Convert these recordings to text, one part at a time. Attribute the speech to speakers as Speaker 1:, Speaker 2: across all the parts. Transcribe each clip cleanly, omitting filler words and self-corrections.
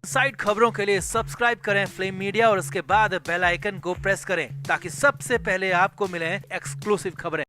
Speaker 1: Side खबरों के लिए सब्सक्राइब करें फ्लेम मीडिया और उसके बाद बेल आइकन को प्रेस करें ताकि सबसे पहले आपको मिले एक्सक्लूसिव खबरें।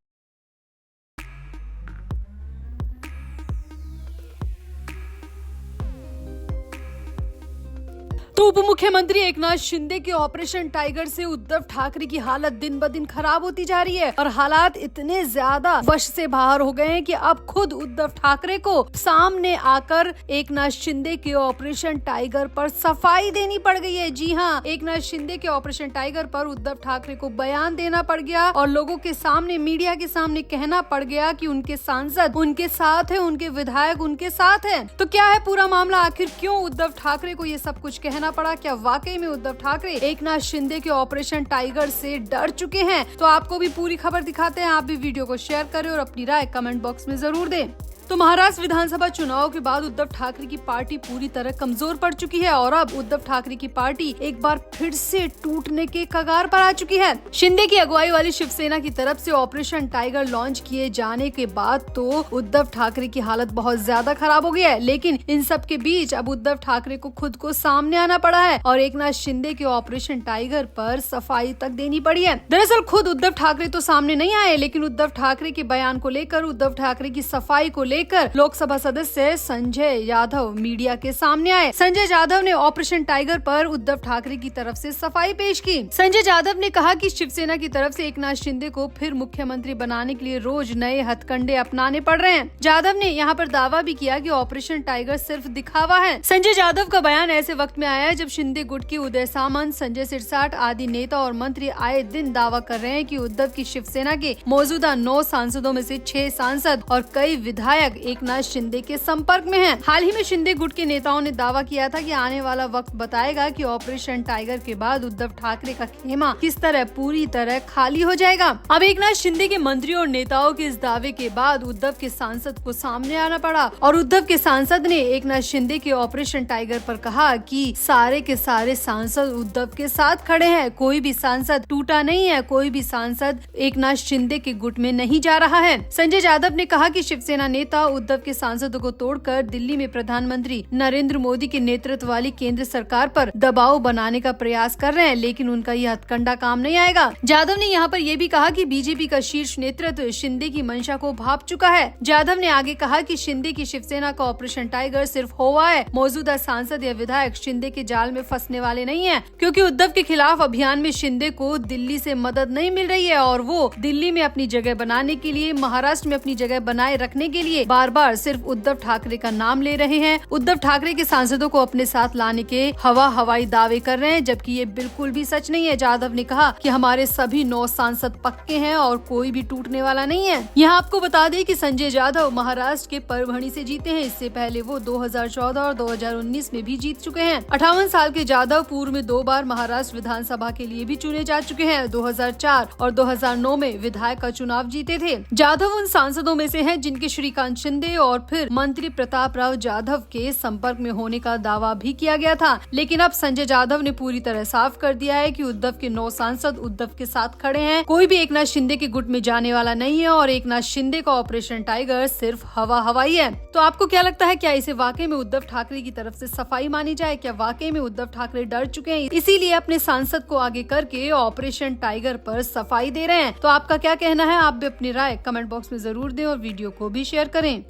Speaker 2: तो उप मुख्यमंत्री एकनाथ शिंदे के ऑपरेशन टाइगर से उद्धव ठाकरे की हालत दिन ब दिन खराब होती जा रही है और हालात इतने ज्यादा वश से बाहर हो गए हैं कि अब खुद उद्धव ठाकरे को सामने आकर एकनाथ शिंदे के ऑपरेशन टाइगर पर सफाई देनी पड़ गई है। जी हाँ, एकनाथ शिंदे के ऑपरेशन टाइगर पर उद्धव ठाकरे को बयान देना पड़ गया और लोगों के सामने, मीडिया के सामने कहना पड़ गया कि उनके सांसद उनके साथ है, उनके विधायक उनके साथ है। तो क्या है पूरा मामला, आखिर क्यों उद्धव ठाकरे को ये सब कुछ कहना पड़ा? क्या वाकई में उद्धव ठाकरे एकनाथ शिंदे के ऑपरेशन टाइगर से डर चुके हैं? तो आपको भी पूरी खबर दिखाते हैं। आप भी वीडियो को शेयर करें और अपनी राय कमेंट बॉक्स में जरूर दें। तो महाराष्ट्र विधानसभा चुनाव के बाद उद्धव ठाकरे की पार्टी पूरी तरह कमजोर पड़ चुकी है और अब उद्धव ठाकरे की पार्टी एक बार फिर से टूटने के कगार पर आ चुकी है। शिंदे की अगुवाई वाली शिवसेना की तरफ से ऑपरेशन टाइगर लॉन्च किए जाने के बाद तो उद्धव ठाकरे की हालत बहुत ज्यादा खराब हो गई है, लेकिन इन सब के बीच अब उद्धव ठाकरे को खुद को सामने आना पड़ा है और एकनाथ शिंदे के ऑपरेशन टाइगर पर सफाई तक देनी पड़ी है। दरअसल खुद उद्धव ठाकरे तो सामने नहीं आए, लेकिन उद्धव ठाकरे के बयान को लेकर, उद्धव ठाकरे की सफाई को लेकर लोकसभा सदस्य संजय यादव मीडिया के सामने आए। संजय यादव ने ऑपरेशन टाइगर पर उद्धव ठाकरे की तरफ से सफाई पेश की। संजय यादव ने कहा कि शिवसेना की तरफ से एकनाथ शिंदे को फिर मुख्यमंत्री बनाने के लिए रोज नए हथकंडे अपनाने पड़ रहे हैं। यादव ने यहाँ पर दावा भी किया कि ऑपरेशन टाइगर सिर्फ दिखावा है। संजय यादव का बयान ऐसे वक्त में आया है जब शिंदे गुट के उदय सामंत, संजय सिरसाट आदि नेता और मंत्री आए दिन दावा कर रहे हैं कि उद्धव की शिवसेना के मौजूदा 9 सांसदों में से 6 सांसद और कई विधायक एकनाथ शिंदे के संपर्क में हैं। हाल ही में शिंदे गुट के नेताओं ने दावा किया था कि आने वाला वक्त बताएगा कि ऑपरेशन टाइगर के बाद उद्धव ठाकरे का खेमा किस तरह पूरी तरह खाली हो जाएगा। अब एकनाथ शिंदे के मंत्रियों और नेताओं के इस दावे के बाद उद्धव के सांसद को सामने आना पड़ा और उद्धव के सांसद ने एकनाथ शिंदे के ऑपरेशन टाइगर पर कहा कि सारे के सारे सांसद उद्धव के साथ खड़े हैं, कोई भी सांसद टूटा नहीं है, कोई भी सांसद एकनाथ शिंदे के गुट में नहीं जा रहा है। संजय यादव ने कहा कि शिवसेना नेता उद्धव के सांसदों को तोड़कर दिल्ली में प्रधानमंत्री नरेंद्र मोदी के नेतृत्व वाली केंद्र सरकार पर दबाव बनाने का प्रयास कर रहे हैं, लेकिन उनका यह हथकंडा काम नहीं आएगा। यादव ने यहाँ पर यह भी कहा कि बीजेपी का शीर्ष नेतृत्व शिंदे की मंशा को भांप चुका है। यादव ने आगे कहा कि शिंदे की शिवसेना का ऑपरेशन टाइगर सिर्फ होवा है, मौजूदा सांसद या विधायक शिंदे के जाल में फंसने वाले नहीं है, क्योंकि उद्धव के खिलाफ अभियान में शिंदे को दिल्ली से मदद नहीं मिल रही है और वो दिल्ली में अपनी जगह बनाने के लिए, महाराष्ट्र में अपनी जगह बनाए रखने के लिए बार बार सिर्फ उद्धव ठाकरे का नाम ले रहे हैं। उद्धव ठाकरे के सांसदों को अपने साथ लाने के हवाई दावे कर रहे हैं, जबकि ये बिल्कुल भी सच नहीं है। यादव ने कहा कि हमारे सभी 9 सांसद पक्के हैं और कोई भी टूटने वाला नहीं है। यहाँ आपको बता दें कि संजय यादव महाराष्ट्र के परभणी से जीते हैं। इससे पहले वो 2014 और 2019 में भी जीत चुके हैं। 58 साल के यादव पूर्व में 2 बार महाराष्ट्र विधानसभा के लिए भी चुने जा चुके हैं। 2004 और 2009 में विधायक का चुनाव जीते थे। यादव उन सांसदों में से हैं जिनके श्रीकांत शिंदे और फिर मंत्री प्रताप राव यादव के संपर्क में होने का दावा भी किया गया था, लेकिन अब संजय यादव ने पूरी तरह साफ कर दिया है कि उद्धव के 9 सांसद उद्धव के साथ खड़े हैं, कोई भी एकनाथ शिंदे के गुट में जाने वाला नहीं है और एकनाथ शिंदे का ऑपरेशन टाइगर सिर्फ हवाई है। तो आपको क्या लगता है, क्या इसे वाकई में उद्धव ठाकरे की तरफ से सफाई मानी जाए? क्या वाकई में उद्धव ठाकरे डर चुके हैं, इसीलिए अपने सांसद को आगे करके ऑपरेशन टाइगर पर सफाई दे रहे हैं? तो आपका क्या कहना है? आप भी अपनी राय कमेंट बॉक्स में जरूर दें और वीडियो को भी शेयर करें।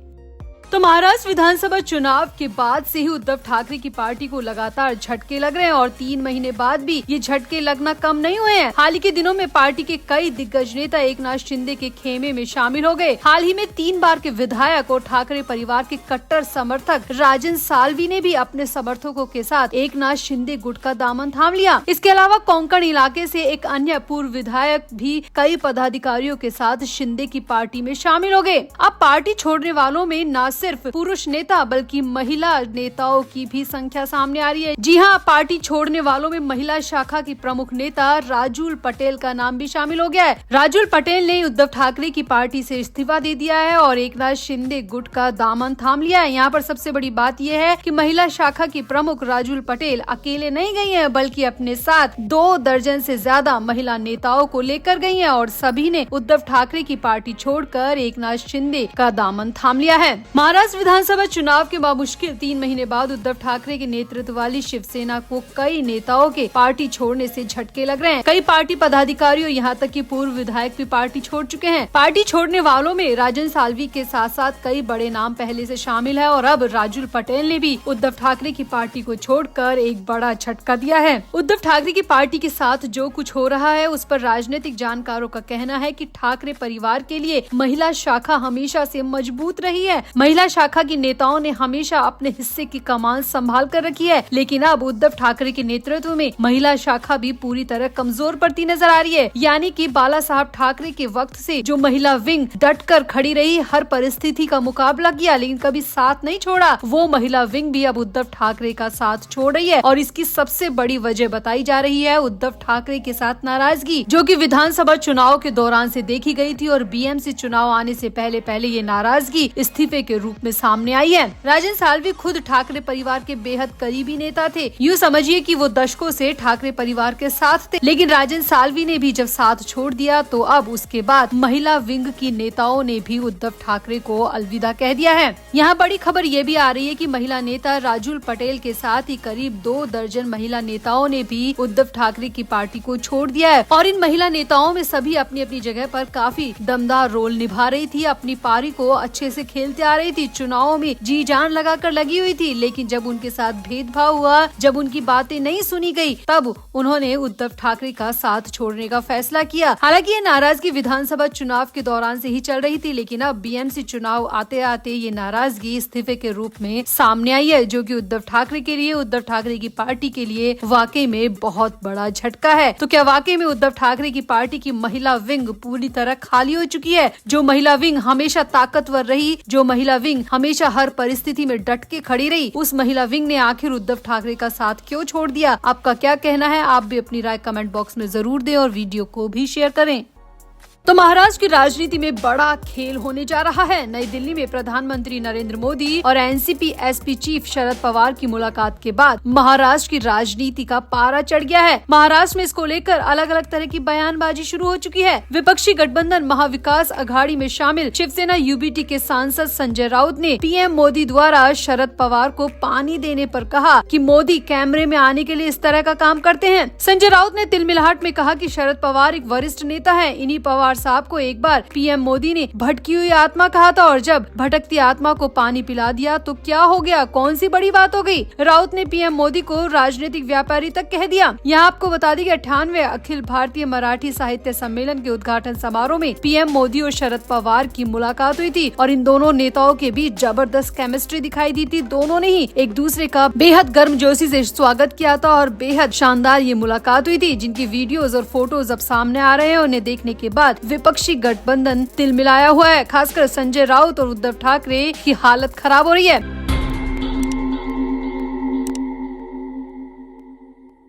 Speaker 2: तो महाराष्ट्र विधानसभा चुनाव के बाद से ही उद्धव ठाकरे की पार्टी को लगातार झटके लग रहे हैं और 3 महीने बाद भी ये झटके लगना कम नहीं हुए हैं। हाल ही के दिनों में पार्टी के कई दिग्गज नेता एकनाथ शिंदे के खेमे में शामिल हो गए। हाल ही में 3 बार के विधायक और ठाकरे परिवार के कट्टर समर्थक राजन साल्वी ने भी अपने समर्थकों के साथ एकनाथ शिंदे गुट का दामन थाम लिया। इसके अलावा कोंकण इलाके से एक अन्य पूर्व विधायक भी कई पदाधिकारियों के साथ शिंदे की पार्टी में शामिल हो गए। अब पार्टी छोड़ने वालों में न सिर्फ पुरुष नेता बल्कि महिला नेताओं की भी संख्या सामने आ रही है। जी हाँ, पार्टी छोड़ने वालों में महिला शाखा की प्रमुख नेता राजूल पटेल का नाम भी शामिल हो गया है। राजूल पटेल ने उद्धव ठाकरे की पार्टी से इस्तीफा दे दिया है और एकनाथ शिंदे गुट का दामन थाम लिया है। यहाँ पर सबसे बड़ी बात यह है कि महिला शाखा की प्रमुख राजूल पटेल अकेले नहीं गई है, बल्कि अपने साथ 2 दर्जन से ज्यादा महिला नेताओं को लेकर गई है और सभी ने उद्धव ठाकरे की पार्टी छोड़कर एकनाथ शिंदे का दामन थाम लिया है। महाराष्ट्र विधानसभा चुनाव के बामुश्किल 3 महीने बाद उद्धव ठाकरे के नेतृत्व वाली शिवसेना को कई नेताओं के पार्टी छोड़ने से झटके लग रहे हैं। कई पार्टी पदाधिकारियों यहाँ तक कि पूर्व विधायक भी पार्टी छोड़ चुके हैं। पार्टी छोड़ने वालों में राजन साल्वी के साथ साथ कई बड़े नाम पहले से शामिल है और अब राजुल पटेल ने भी उद्धव ठाकरे की पार्टी को छोड़कर एक बड़ा झटका दिया है। उद्धव ठाकरे की पार्टी के साथ जो कुछ हो रहा है उस पर राजनीतिक जानकारों का कहना है कि ठाकरे परिवार के लिए महिला शाखा हमेशा से मजबूत रही है। महिला शाखा की नेताओं ने हमेशा अपने हिस्से की कमान संभाल कर रखी है, लेकिन अब उद्धव ठाकरे के नेतृत्व में महिला शाखा भी पूरी तरह कमजोर पड़ती नजर आ रही है। यानी कि बाला साहब ठाकरे के वक्त से जो महिला विंग डट कर खड़ी रही, हर परिस्थिति का मुकाबला किया लेकिन कभी साथ नहीं छोड़ा, वो महिला विंग भी अब उद्धव ठाकरे का साथ छोड़ रही है। और इसकी सबसे बड़ी वजह बताई जा रही है उद्धव ठाकरे के साथ नाराजगी, जो कि विधानसभा चुनाव के दौरान से देखी गई थी और बीएमसी चुनाव आने से पहले ये नाराजगी इस्तीफे के रूप में सामने आई है। राजन साल्वी खुद ठाकरे परिवार के बेहद करीबी नेता थे। यूँ समझिए कि वो दशकों से ठाकरे परिवार के साथ थे, लेकिन राजन साल्वी ने भी जब साथ छोड़ दिया तो अब उसके बाद महिला विंग की नेताओं ने भी उद्धव ठाकरे को अलविदा कह दिया है। यहाँ बड़ी खबर ये भी आ रही है कि महिला नेता राजुल पटेल के साथ ही करीब 2 दर्जन महिला नेताओं ने भी उद्धव ठाकरे की पार्टी को छोड़ दिया है। और इन महिला नेताओं में सभी अपनी अपनी जगह पर काफी दमदार रोल निभा रही थी, अपनी पारी को अच्छे से खेलते आ रही थी, चुनावों में जी जान लगाकर लगी हुई थी। लेकिन जब उनके साथ भेदभाव हुआ, जब उनकी बातें नहीं सुनी गई, तब उन्होंने उद्धव ठाकरे का साथ छोड़ने का फैसला किया। हालांकि ये नाराजगी विधानसभा चुनाव के दौरान से ही चल रही थी, लेकिन अब बीएमसी चुनाव आते आते ये नाराजगी इस्तीफे के रूप में सामने आई है, जो कि उद्धव ठाकरे के लिए, उद्धव ठाकरे की पार्टी के लिए वाकई में बहुत बड़ा झटका है। तो क्या वाकई में उद्धव ठाकरे की पार्टी की महिला विंग पूरी तरह खाली हो चुकी है? जो महिला विंग हमेशा ताकतवर रही, जो महिला विंग हमेशा हर परिस्थिति में डट के खड़ी रही, उस महिला विंग ने आखिर उद्धव ठाकरे का साथ क्यों छोड़ दिया? आपका क्या कहना है? आप भी अपनी राय कमेंट बॉक्स में जरूर दें और वीडियो को भी शेयर करें। तो महाराष्ट्र की राजनीति में बड़ा खेल होने जा रहा है। नई दिल्ली में प्रधानमंत्री नरेंद्र मोदी और NCP SP chief Sharad Pawar की मुलाकात के बाद महाराष्ट्र की राजनीति का पारा चढ़ गया है। महाराष्ट्र में इसको लेकर अलग अलग तरह की बयानबाजी शुरू हो चुकी है। विपक्षी गठबंधन महाविकास अघाड़ी में शामिल शिवसेना यूबीटी के सांसद संजय राउत ने पीएम मोदी द्वारा शरद पवार को पानी देने पर कहा कि मोदी कैमरे में आने के लिए इस तरह का काम करते हैं। संजय राउत ने तिलमिलाहट में कहा कि शरद पवार एक वरिष्ठ नेता है। इन्हीं पवार साहब को एक बार पीएम मोदी ने भटकी हुई आत्मा कहा था और जब भटकती आत्मा को पानी पिला दिया तो क्या हो गया? कौन सी बड़ी बात हो गई? राउत ने पीएम मोदी को राजनीतिक व्यापारी तक कह दिया। यहाँ आपको बता दें कि 98वें अखिल भारतीय मराठी साहित्य सम्मेलन के उद्घाटन समारोह में पीएम मोदी और शरद पवार की मुलाकात हुई थी और इन दोनों नेताओं के बीच जबरदस्त केमिस्ट्री दिखाई दी थी। दोनों ने ही एक दूसरे का बेहद गर्मजोशी से स्वागत किया था और बेहद शानदार ये मुलाकात हुई थी, जिनकी वीडियोज और फोटोज अब सामने आ रहे हैं। उन्हें देखने के बाद विपक्षी गठबंधन तिलमिलाया हुआ है। खासकर संजय राउत और उद्धव ठाकरे की हालत खराब हो रही है।